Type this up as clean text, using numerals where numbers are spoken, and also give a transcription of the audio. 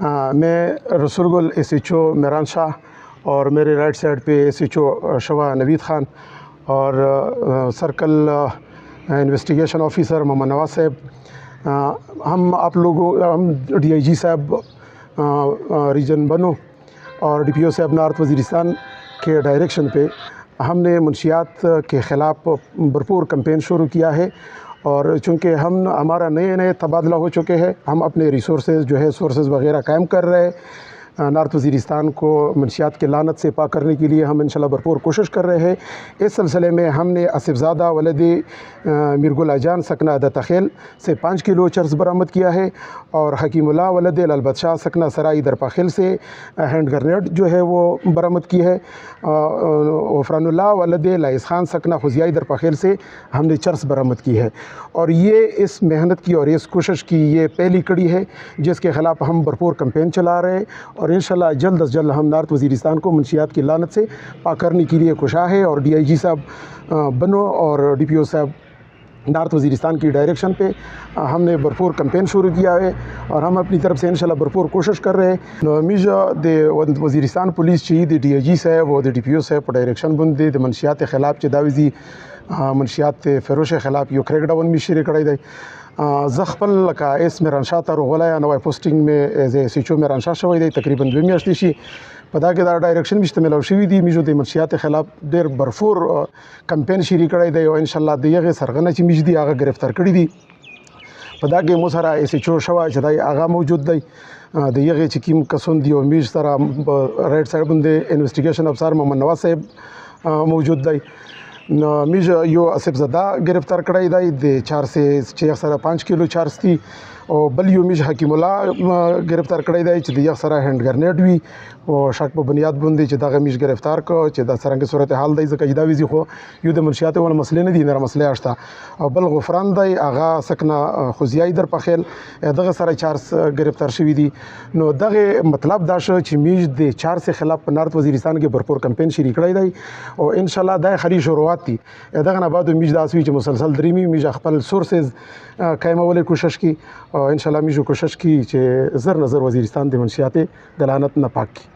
میں رسول گل SHO میران شاہ اور میرے رائٹ سائڈ پہ SHO شوا نوید خان اور سرکل انویسٹیگیشن آفیسر محمد نواز صاحب، ہم آپ لوگوں ہم DIG صاحب ریجن بنو اور DPO صاحب نارتھ وزیرستان کے ڈائریکشن پہ ہم نے منشیات کے خلاف بھرپور کمپین شروع کیا ہے، اور چونکہ ہمارا نئے تبادلہ ہو چکے ہیں، ہم اپنے ریسورسز سورسز وغیرہ قائم کر رہے ہیں۔ نارتھ وزیرستان کو منشیات کے لعنت سے پاک کرنے کے لیے ہم انشاءاللہ بھرپور کوشش کر رہے ہیں۔ اس سلسلے میں ہم نے آصف زادہ ولد میرگل جان سکنہ دتہ خیل سے 5 کلو چرس برآمد کیا ہے، اور حکیم اللہ ولد لالبت شاہ سکنہ سرائی درپا خیل سے ہینڈ گرنیڈ جو ہے وہ برآمد کی ہے۔ غفران اللہ ولد لائس خان سکنہ خزیائی درپا خیل سے ہم نے چرس برآمد کی ہے، اور یہ اس محنت کی اور اس کوشش کی یہ پہلی کڑی ہے جس کے خلاف ہم بھرپور کمپین چلا رہے ہیں، اور انشاءاللہ جلد از جلد ہم نارتھ وزیرستان کو منشیات کی لعنت سے پاک کرنے کے لیے کوشاں ہے۔ اور DIG صاحب بنو اور DPO صاحب نارتھ وزیرستان کی ڈائریکشن پہ ہم نے بھرپور کمپین شروع کیا ہے، اور ہم اپنی طرف سے انشاءاللہ بھرپور کوشش کر رہے ہیں۔ میجا دے وزیرستان پولیس چی دی DIG صاحب و دی DPO صاحب ڈائریکشن بندے د منشیات خلاف چی داویزی منشیات فروش خلاف یو کریک ڈاون می شروع کړی دی۔ زه خپل لکه ایس میران شاه ته راغلی نوی پوسټینګ مې ایز SHO میران شاه شوی دی، تقریبا 2 میاشتې شي په دا کې دا ډایرکشن مې ته میلاو شوي دي، میجو د منشیات خلاف ډېر بھرپور کمپین شروع کړی دی، او انشاءالله د هغې سرغنه چې میج دي هغه گرفتار کړي دي۔ په دا کې مو سره SHO شوی چې دی هغه موجود دی، د هغې چې کوم کسان دي او میج سره رائټ سایډ باندې انویسټیګیشن افسر محمد نواز صاحب موجود دی۔ میج یو آصف زادہ گرفتار کړی دی د 4 چې سره 5 کلو چارج دي، او بل یو میج حکیم الله گرفتار کړی دی چې د یو سره هینډ گرنیډ وي، او شک په بنیاد باندې چې دغه میج گرفتار کو چې د څرنګه صورتحال دی ځکه چې دا ویزي خو یو د منشیات ول مسلې نه دي، نره مسلې اشته، او بل غفران دی هغه سکنه خزیائی در پخیل دغه سره 4 گرفتار شوي دي۔ نو دغه مطلب دا شو چې میج د 4 سے خلاف په نارتھ وزیرستان کې بھرپور کمپین شروع کړی دی، او انشاءالله دا خري شروعات دي، دغه نه بعد میج دا اسوي چې مسلسل دریمي میج خپل سورسز قائمولې کوشش کی، او انشاءالله میجو کوشش کی چې زر نظر وزیرستان د منشیات د لعنت نه پاک کی۔